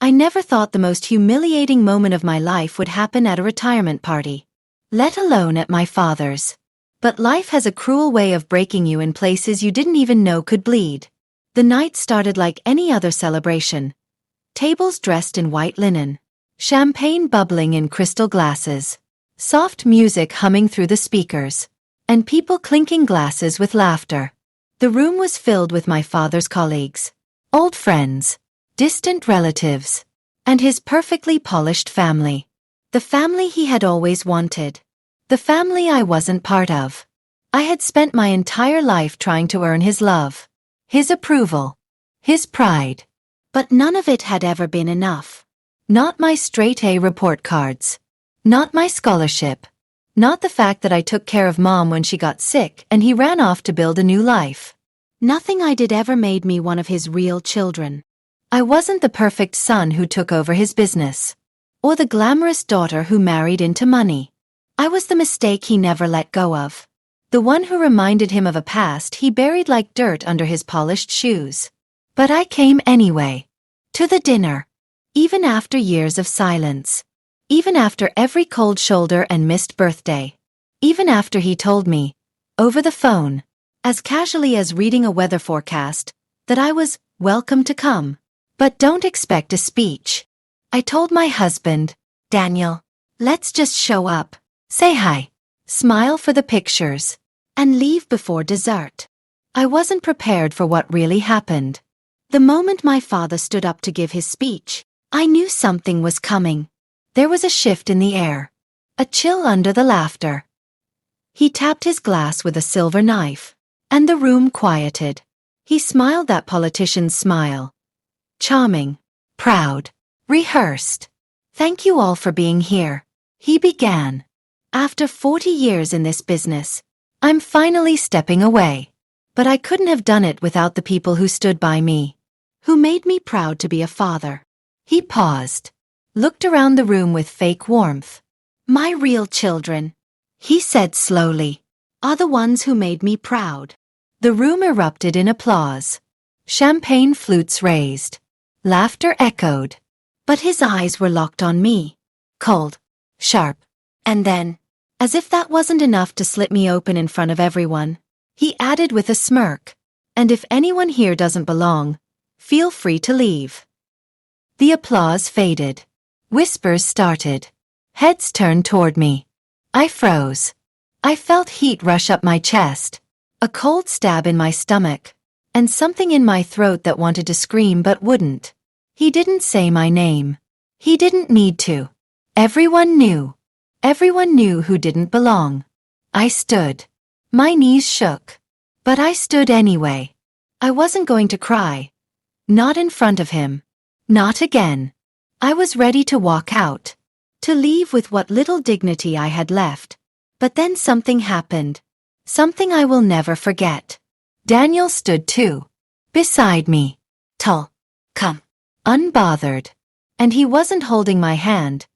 I never thought the most humiliating moment of my life would happen at a retirement party, let alone at my father's. But life has a cruel way of breaking you in places you didn't even know could bleed. The night started like any other celebration. Tables dressed in white linen, champagne bubbling in crystal glasses, soft music humming through the speakers, and people clinking glasses with laughter. The room was filled with my father's colleagues, old friends, distant relatives, and his perfectly polished family. The family he had always wanted. The family I wasn't part of. I had spent my entire life trying to earn his love, his approval, his pride. But none of it had ever been enough. Not my straight-A report cards. Not my scholarship. Not the fact that I took care of Mom when she got sick and he ran off to build a new life. Nothing I did ever made me one of his real children. I wasn't the perfect son who took over his business, or the glamorous daughter who married into money. I was the mistake he never let go of. The one who reminded him of a past he buried like dirt under his polished shoes. But I came anyway. To the dinner. Even after years of silence. Even after every cold shoulder and missed birthday. Even after he told me, over the phone, as casually as reading a weather forecast, that I was welcome to come. But don't expect a speech. I told my husband, Daniel, let's just show up, say hi, smile for the pictures, and leave before dessert. I wasn't prepared for what really happened. The moment my father stood up to give his speech, I knew something was coming. There was a shift in the air, a chill under the laughter. He tapped his glass with a silver knife, and the room quieted. He smiled that politician's smile. Charming, proud, rehearsed. Thank you all for being here, he began. After 40 years in this business, I'm finally stepping away. But I couldn't have done it without the people who stood by me, who made me proud to be a father. He paused, looked around the room with fake warmth. My real children, he said slowly, are the ones who made me proud. The room erupted in applause. Champagne flutes raised. Laughter echoed. But his eyes were locked on me. Cold. Sharp. And then, as if that wasn't enough to slit me open in front of everyone, he added with a smirk, and if anyone here doesn't belong, feel free to leave. The applause faded. Whispers started. Heads turned toward me. I froze. I felt heat rush up my chest, a cold stab in my stomach, and something in my throat that wanted to scream but wouldn't. He didn't say my name. He didn't need to. Everyone knew. Everyone knew who didn't belong. I stood. My knees shook. But I stood anyway. I wasn't going to cry. Not in front of him. Not again. I was ready to walk out. To leave with what little dignity I had left. But then something happened. Something I will never forget. Daniel stood too. Beside me. Tall. Calm. Unbothered. And he wasn't holding my hand.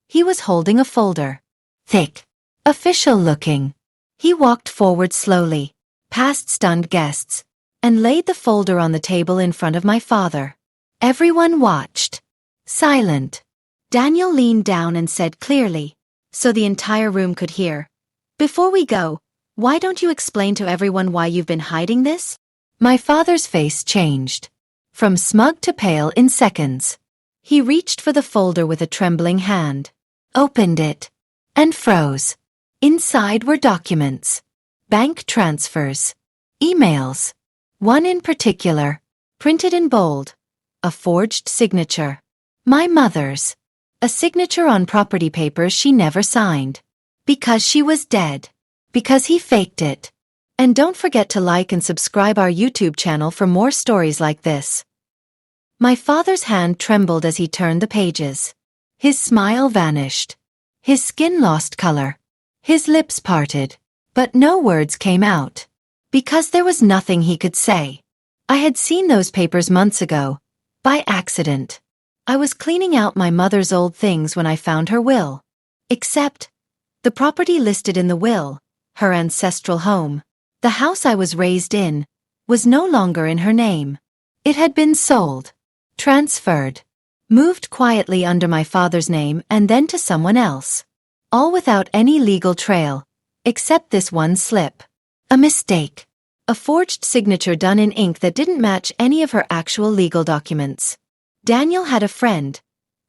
He was holding a folder. Thick. Official looking. He walked forward slowly, past stunned guests, and laid the folder on the table in front of my father. Everyone watched. Silent. Daniel leaned down and said clearly, so the entire room could hear, "Before we go, why don't you explain to everyone why you've been hiding this?" My father's face changed. From smug to pale in seconds. He reached for the folder with a trembling hand, opened it, and froze. Inside were documents, bank transfers, emails. One in particular, printed in bold, a forged signature. My mother's. A signature on property papers she never signed. Because she was dead. Because he faked it. And don't forget to like and subscribe our YouTube channel for more stories like this. My father's hand trembled as he turned the pages. His smile vanished. His skin lost color. His lips parted. But no words came out. Because there was nothing he could say. I had seen those papers months ago. By accident. I was cleaning out my mother's old things when I found her will. Except, the property listed in the will, her ancestral home, the house I was raised in, was no longer in her name. It had been sold. Transferred. moved quietly under my father's name and then to someone else. All without any legal trail, except this one slip. A mistake. A forged signature done in ink that didn't match any of her actual legal documents. Daniel had a friend,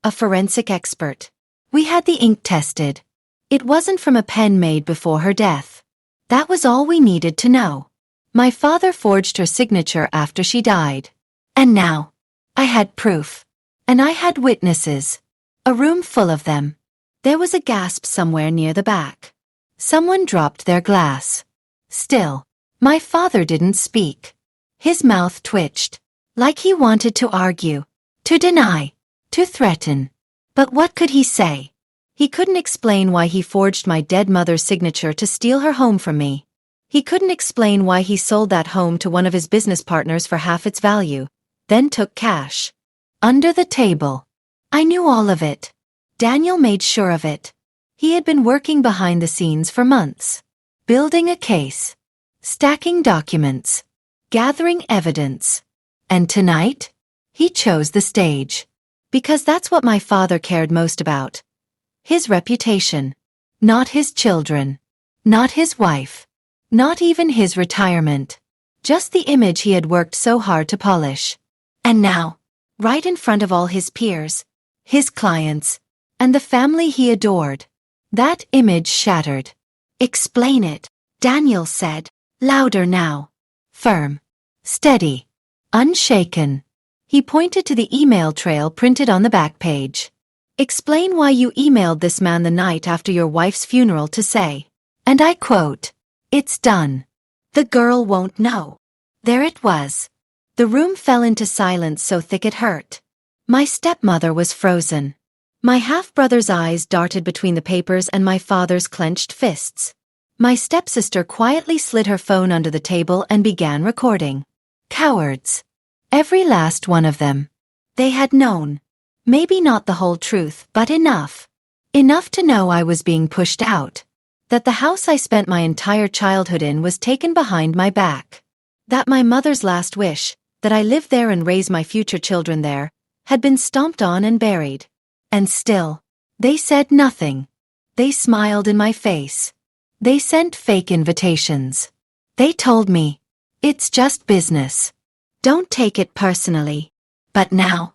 a forensic expert. We had the ink tested. It wasn't from a pen made before her death. That was all we needed to know. My father forged her signature after she died. And now, I had proof. And I had witnesses. A room full of them. There was a gasp somewhere near the back. Someone dropped their glass. Still, my father didn't speak. His mouth twitched, like he wanted to argue, to deny, to threaten. But what could he say? He couldn't explain why he forged my dead mother's signature to steal her home from me. He couldn't explain why he sold that home to one of his business partners for half its value, then took cash. Under the table. I knew all of it. Daniel made sure of it. He had been working behind the scenes for months. Building a case. Stacking documents. Gathering evidence. And tonight? He chose the stage. Because that's what my father cared most about. His reputation. Not his children. Not his wife. Not even his retirement. Just the image he had worked so hard to polish. And now, right in front of all his peers, his clients, and the family he adored, that image shattered. Explain it, Daniel said, louder now. Firm. Steady. Unshaken. He pointed to the email trail printed on the back page. Explain why you emailed this man the night after your wife's funeral to say, and I quote, "It's done. The girl won't know." There it was. The room fell into silence so thick it hurt. My stepmother was frozen. My half-brother's eyes darted between the papers and my father's clenched fists. My stepsister quietly slid her phone under the table and began recording. Cowards. Every last one of them. They had known. Maybe not the whole truth, but enough. Enough to know I was being pushed out. That the house I spent my entire childhood in was taken behind my back. That my mother's last wish, that I live there and raise my future children there, had been stomped on and buried. And still, they said nothing. They smiled in my face. They sent fake invitations. They told me, "It's just business. Don't take it personally." But now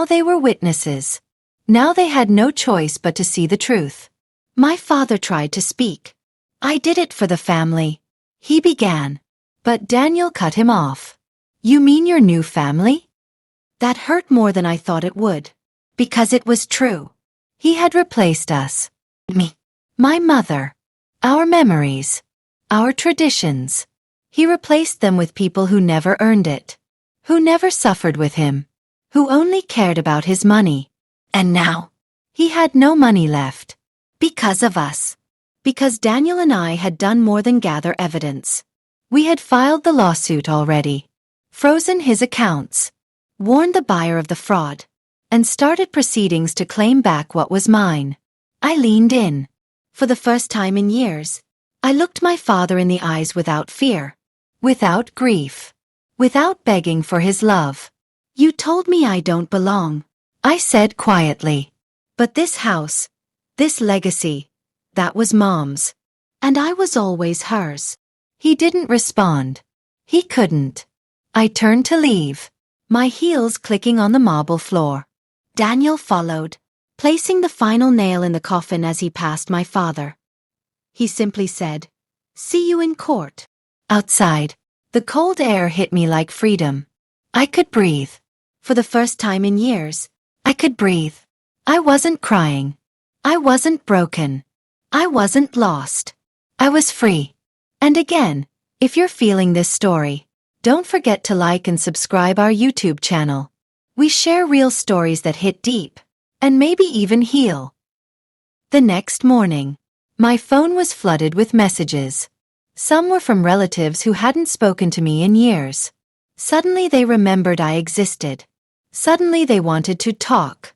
they were witnesses. Now they had no choice but to see the truth. My father tried to speak. "I did it for the family," he began. But Daniel cut him off. "You mean your new family?" That hurt more than I thought it would. Because it was true. He had replaced us. Me. My mother. Our memories. Our traditions. He replaced them with people who never earned it. Who never suffered with him. Who only cared about his money. And now, he had no money left. Because of us. Because Daniel and I had done more than gather evidence. We had filed the lawsuit already. Frozen his accounts. Warned the buyer of the fraud. And started proceedings to claim back what was mine. I leaned in. For the first time in years, I looked my father in the eyes without fear. Without grief. Without begging for his love. "You told me I don't belong," I said quietly. "But this house, this legacy, that was Mom's. And I was always hers." He didn't respond. He couldn't. I turned to leave, my heels clicking on the marble floor. Daniel followed, placing the final nail in the coffin as he passed my father. He simply said, "See you in court." Outside, the cold air hit me like freedom. I could breathe. For the first time in years, I could breathe. I wasn't crying. I wasn't broken. I wasn't lost. I was free. And again, if you're feeling this story, don't forget to like and subscribe our YouTube channel. We share real stories that hit deep, and maybe even heal. The next morning, my phone was flooded with messages. Some were from relatives who hadn't spoken to me in years. Suddenly they remembered I existed. Suddenly they wanted to talk.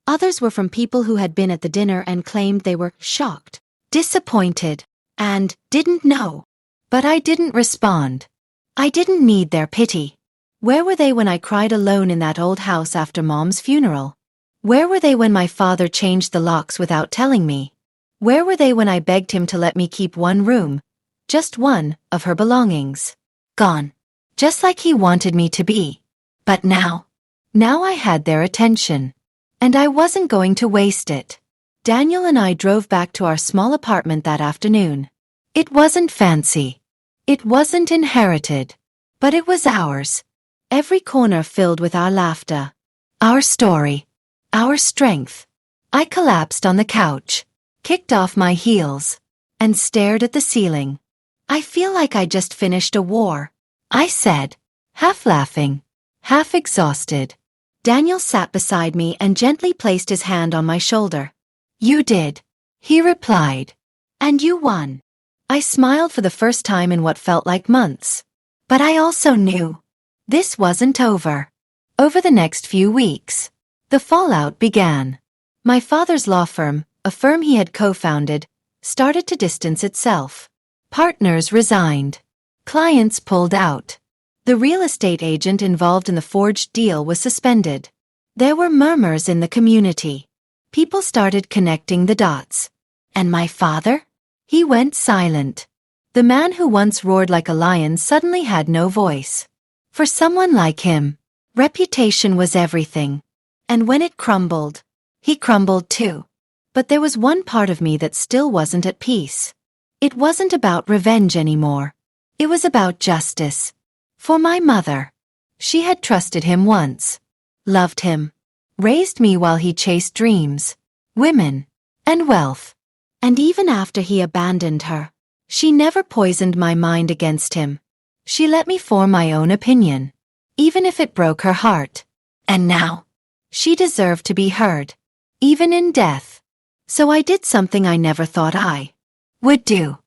Others were from people who had been at the dinner and claimed they were shocked, disappointed, and didn't know. But I didn't respond. I didn't need their pity. Where were they when I cried alone in that old house after Mom's funeral? Where were they when my father changed the locks without telling me? Where were they when I begged him to let me keep one room, just one, of her belongings? Gone. Just like he wanted me to be. But now I had their attention. And I wasn't going to waste it. Daniel and I drove back to our small apartment that afternoon. It wasn't fancy. It wasn't inherited. But it was ours. Every corner filled with our laughter. Our story. Our strength. I collapsed on the couch, kicked off my heels, and stared at the ceiling. I feel like I just finished a war, I said, half laughing, half exhausted. Daniel sat beside me and gently placed his hand on my shoulder. You did, he replied. And you won. I smiled for the first time in what felt like months. But I also knew this wasn't over. Over the next few weeks, the fallout began. My father's law firm, a firm he had co-founded, started to distance itself. Partners resigned. Clients pulled out. The real estate agent involved in the forged deal was suspended. There were murmurs in the community. People started connecting the dots. And my father? He went silent. The man who once roared like a lion suddenly had no voice. For someone like him, reputation was everything. And when it crumbled, he crumbled too. But there was one part of me that still wasn't at peace. It wasn't about revenge anymore. It was about justice. For my mother. She had trusted him once. Loved him. Raised me while he chased dreams, women, and wealth. And even after he abandoned her, she never poisoned my mind against him. She let me form my own opinion, even if it broke her heart. And now, she deserved to be heard, even in death. So I did something I never thought I would do.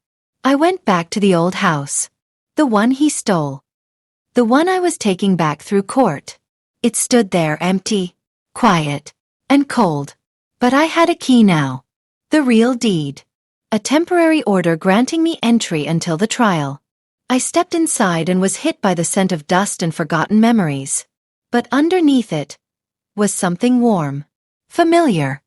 I went back to the old house. The one he stole. The one I was taking back through court. It stood there empty, quiet, and cold. But I had a key now. The real deed. A temporary order granting me entry until the trial. I stepped inside and was hit by the scent of dust and forgotten memories. But underneath it was something warm, familiar.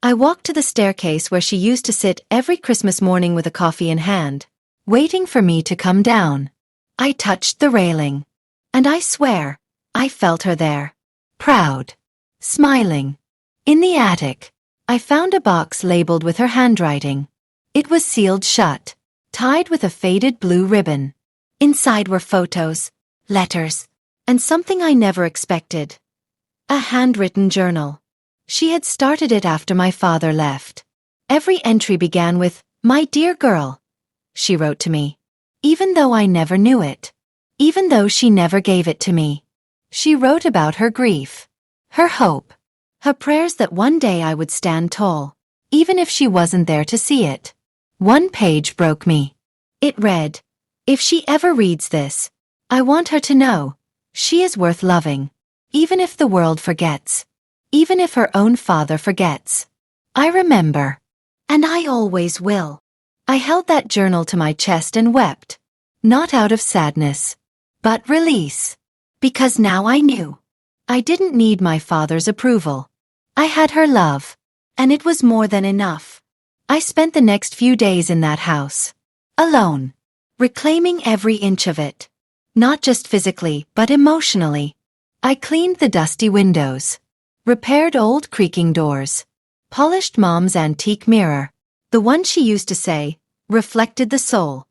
I walked to the staircase where she used to sit every Christmas morning with a coffee in hand, waiting for me to come down. I touched the railing. And I swear, I felt her there. Proud. Smiling. In the attic, I found a box labeled with her handwriting. It was sealed shut, tied with a faded blue ribbon. Inside were photos, letters, and something I never expected. A handwritten journal. She had started it after my father left. Every entry began with, "My dear girl," she wrote to me. Even though I never knew it. Even though she never gave it to me. She wrote about her grief. Her hope. Her prayers that one day I would stand tall, even if she wasn't there to see it. One page broke me. It read, "If she ever reads this, I want her to know, she is worth loving, even if the world forgets. Even if her own father forgets. I remember. And I always will." I held that journal to my chest and wept. Not out of sadness, but release. Because now I knew. I didn't need my father's approval. I had her love. And it was more than enough. I spent the next few days in that house. Alone. Reclaiming every inch of it. Not just physically, but emotionally. I cleaned the dusty windows. Repaired old creaking doors. Polished Mom's antique mirror. The one she used to say, reflected the soul.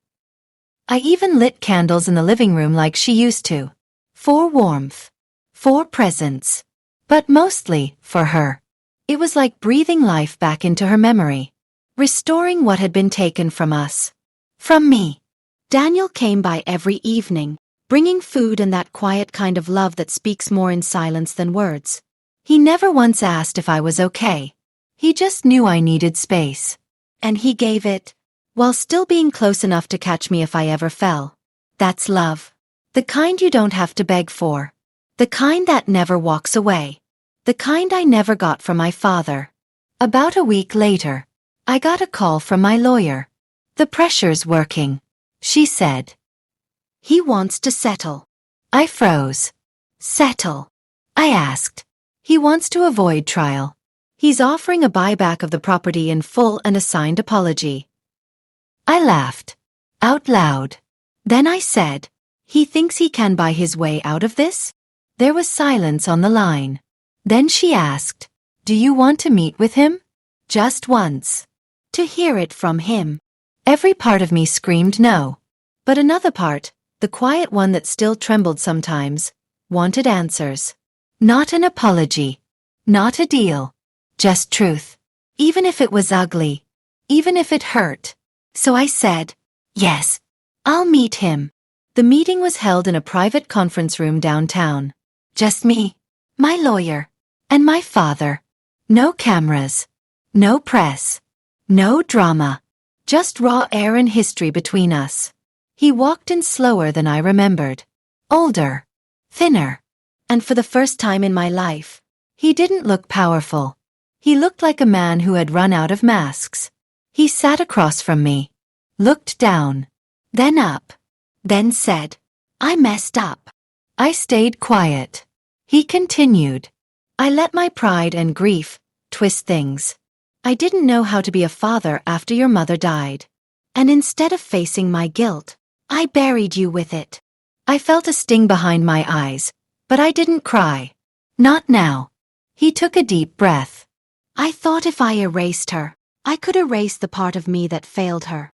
I even lit candles in the living room like she used to. For warmth. For presence. But mostly, for her. It was like breathing life back into her memory. Restoring what had been taken from us. From me. Daniel came by every evening, bringing food and that quiet kind of love that speaks more in silence than words. He never once asked if I was okay. He just knew I needed space. And he gave it, while still being close enough to catch me if I ever fell. That's love. The kind you don't have to beg for. The kind that never walks away. The kind I never got from my father. About a week later, I got a call from my lawyer. "The pressure's working," she said. "He wants to settle." I froze. Settle? I asked. He wants to avoid trial. He's offering a buyback of the property in full and a signed apology. I laughed. Out loud. Then I said, he thinks he can buy his way out of this? There was silence on the line. Then she asked, do you want to meet with him? Just once. To hear it from him. Every part of me screamed no. But another part, the quiet one that still trembled sometimes, wanted answers. Not an apology. Not a deal. Just truth. Even if it was ugly. Even if it hurt. So I said, yes, I'll meet him. The meeting was held in a private conference room downtown. Just me, my lawyer, and my father. No cameras. No press. No drama. Just raw air and history between us. He walked in slower than I remembered. Older. Thinner. And for the first time in my life, he didn't look powerful. He looked like a man who had run out of masks. He sat across from me. Looked down. Then up. Then said, I messed up. I stayed quiet. He continued. I let my pride and grief twist things. I didn't know how to be a father after your mother died. And instead of facing my guilt, I buried you with it. I felt a sting behind my eyes, but I didn't cry. Not now. He took a deep breath. I thought if I erased her, I could erase the part of me that failed her.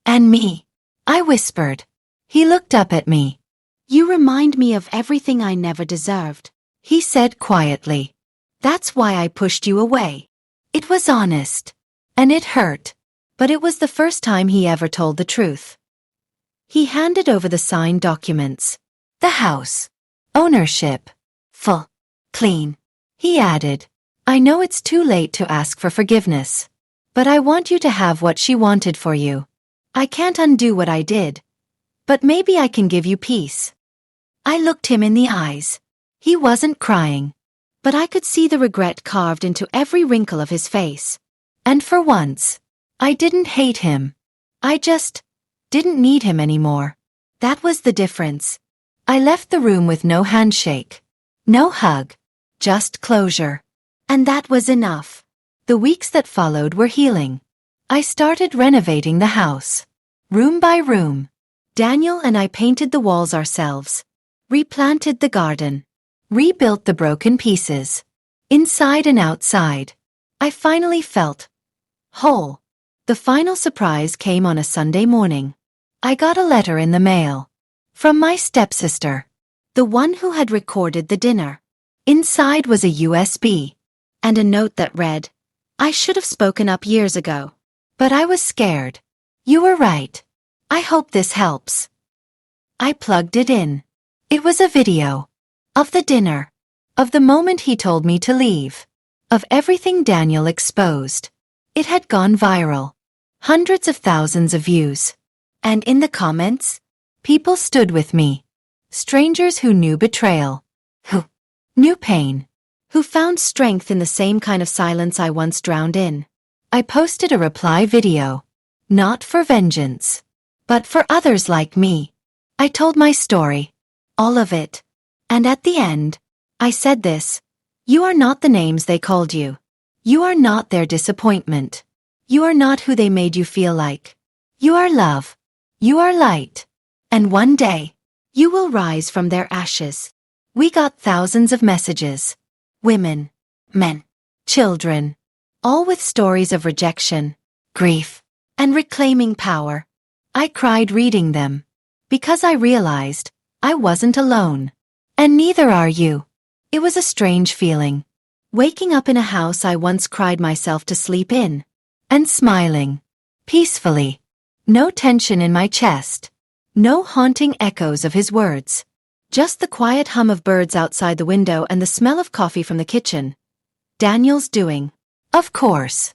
And me, I whispered. He looked up at me. You remind me of everything I never deserved, he said quietly. That's why I pushed you away. It was honest. And it hurt. But it was the first time he ever told the truth. He handed over the signed documents. The house. Ownership. Full. Clean. He added, I know it's too late to ask for forgiveness. But I want you to have what she wanted for you. I can't undo what I did. But maybe I can give you peace. I looked him in the eyes. He wasn't crying. But I could see the regret carved into every wrinkle of his face. And for once, I didn't hate him. I just didn't need him anymore. That was the difference. I left the room with no handshake. No hug. Just closure. And that was enough. The weeks that followed were healing. I started renovating the house. Room by room. Daniel and I painted the walls ourselves. Replanted the garden. Rebuilt the broken pieces. Inside and outside. I finally felt whole. The final surprise came on a Sunday morning. I got a letter in the mail. From my stepsister. The one who had recorded the dinner. Inside was a USB. And a note that read, I should have spoken up years ago. But I was scared. You were right. I hope this helps. I plugged it in. It was a video. Of the dinner. Of the moment he told me to leave. Of everything Daniel exposed. It had gone viral. Hundreds of thousands of views. And in the comments, people stood with me. Strangers who knew betrayal. Who knew pain. Who found strength in the same kind of silence I once drowned in. I posted a reply video. Not for vengeance. But for others like me. I told my story. All of it. And at the end, I said this. You are not the names they called you. You are not their disappointment. You are not who they made you feel like. You are love. You are light. And one day, you will rise from their ashes. We got thousands of messages. Women, men, children. All with stories of rejection, grief, and reclaiming power. I cried reading them. Because I realized I wasn't alone. And neither are you. It was a strange feeling. Waking up in a house I once cried myself to sleep in. And smiling. Peacefully. No tension in my chest. No haunting echoes of his words. Just the quiet hum of birds outside the window and the smell of coffee from the kitchen. Daniel's doing. Of course.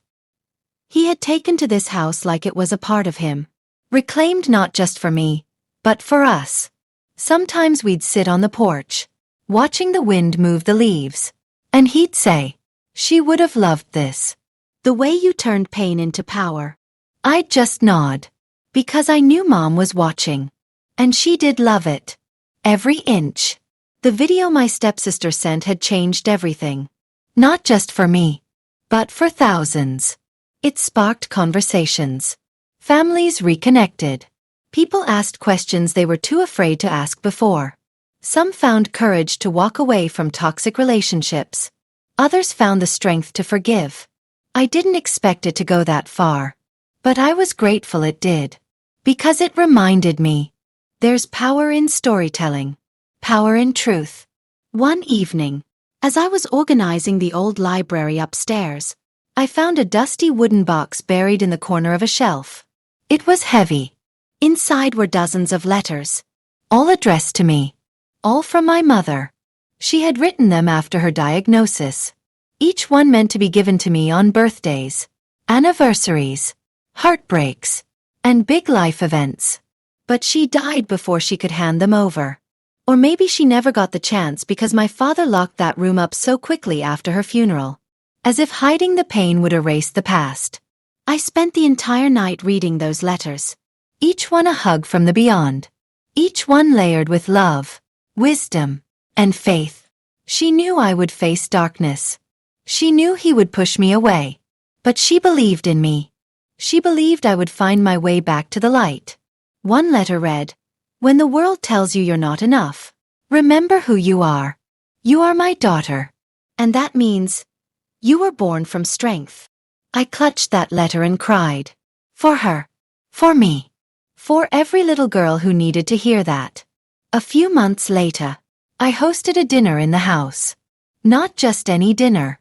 He had taken to this house like it was a part of him. Reclaimed not just for me, but for us. Sometimes we'd sit on the porch, watching the wind move the leaves. And he'd say, she would have loved this. The way you turned pain into power. I'd just nod. Because I knew Mom was watching. And she did love it. Every inch. The video my stepsister sent had changed everything. Not just for me, but for thousands. It sparked conversations. Families reconnected. People asked questions they were too afraid to ask before. Some found courage to walk away from toxic relationships. Others found the strength to forgive. I didn't expect it to go that far. But I was grateful it did. Because it reminded me. There's power in storytelling. Power in truth. One evening, as I was organizing the old library upstairs, I found a dusty wooden box buried in the corner of a shelf. It was heavy. Inside were dozens of letters, all addressed to me, all from my mother. She had written them after her diagnosis. Each one meant to be given to me on birthdays, anniversaries, heartbreaks, and big life events. But she died before she could hand them over. Or maybe she never got the chance because my father locked that room up so quickly after her funeral. As if hiding the pain would erase the past. I spent the entire night reading those letters. Each one a hug from the beyond. Each one layered with love, wisdom, and faith. She knew I would face darkness. She knew he would push me away. But she believed in me. She believed I would find my way back to the light. One letter read, "When the world tells you you're not enough, remember who you are. You are my daughter. And that means you were born from strength." I clutched that letter and cried. For her. For me. For every little girl who needed to hear that. A few months later, I hosted a dinner in the house. Not just any dinner.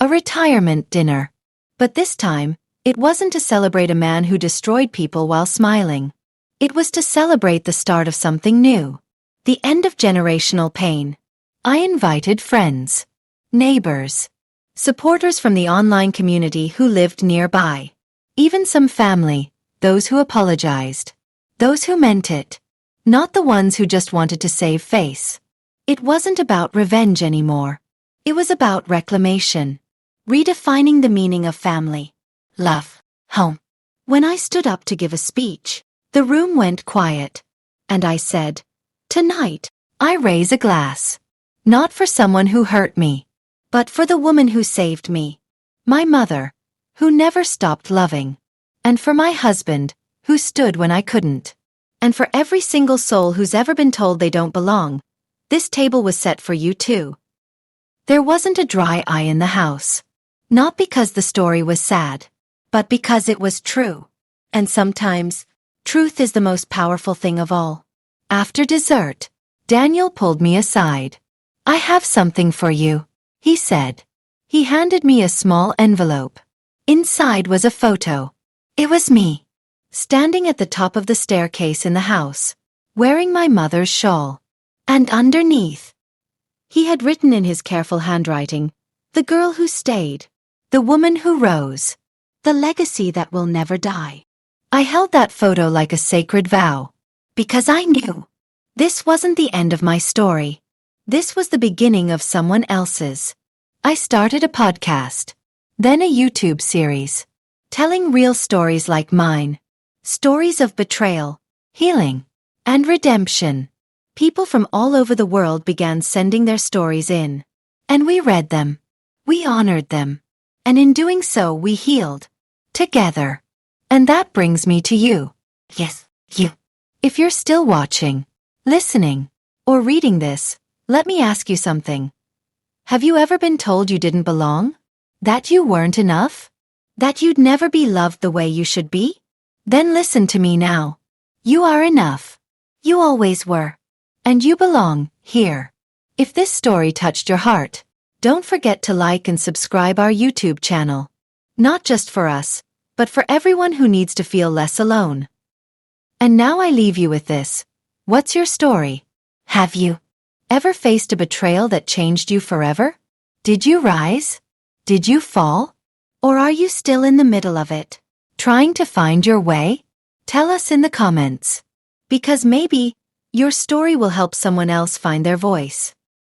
A retirement dinner. But this time, it wasn't to celebrate a man who destroyed people while smiling. It was to celebrate the start of something new. The end of generational pain. I invited friends, neighbors, supporters from the online community who lived nearby. Even some family, those who apologized. Those who meant it. Not the ones who just wanted to save face. It wasn't about revenge anymore. It was about reclamation. Redefining the meaning of family. Love. Home. When I stood up to give a speech, the room went quiet. And I said, "Tonight, I raise a glass. Not for someone who hurt me, but for the woman who saved me. My mother, who never stopped loving. And for my husband, who stood when I couldn't. And for every single soul who's ever been told they don't belong. This table was set for you too." There wasn't a dry eye in the house. Not because the story was sad, but because it was true. And sometimes, truth is the most powerful thing of all. After dessert, Daniel pulled me aside. "I have something for you," he said. He handed me a small envelope. Inside was a photo. It was me, standing at the top of the staircase in the house, wearing my mother's shawl. And underneath, he had written in his careful handwriting, "The girl who stayed, the woman who rose, the legacy that will never die." I held that photo like a sacred vow, because I knew this wasn't the end of my story. This was the beginning of someone else's. I started a podcast, then a YouTube series, telling real stories like mine. Stories of betrayal, healing, and redemption. People from all over the world began sending their stories in. And we read them. We honored them. And in doing so we healed. Together. And that brings me to you. Yes, you. If you're still watching, listening, or reading this, let me ask you something. Have you ever been told you didn't belong? That you weren't enough? That you'd never be loved the way you should be? Then listen to me now. You are enough. You always were. And you belong here. If this story touched your heart, don't forget to like and subscribe our YouTube channel. Not just for us, but for everyone who needs to feel less alone. And now I leave you with this. What's your story? Have you ever faced a betrayal that changed you forever? Did you rise? Did you fall? Or are you still in the middle of it, trying to find your way? Tell us in the comments. Because maybe your story will help someone else find their voice.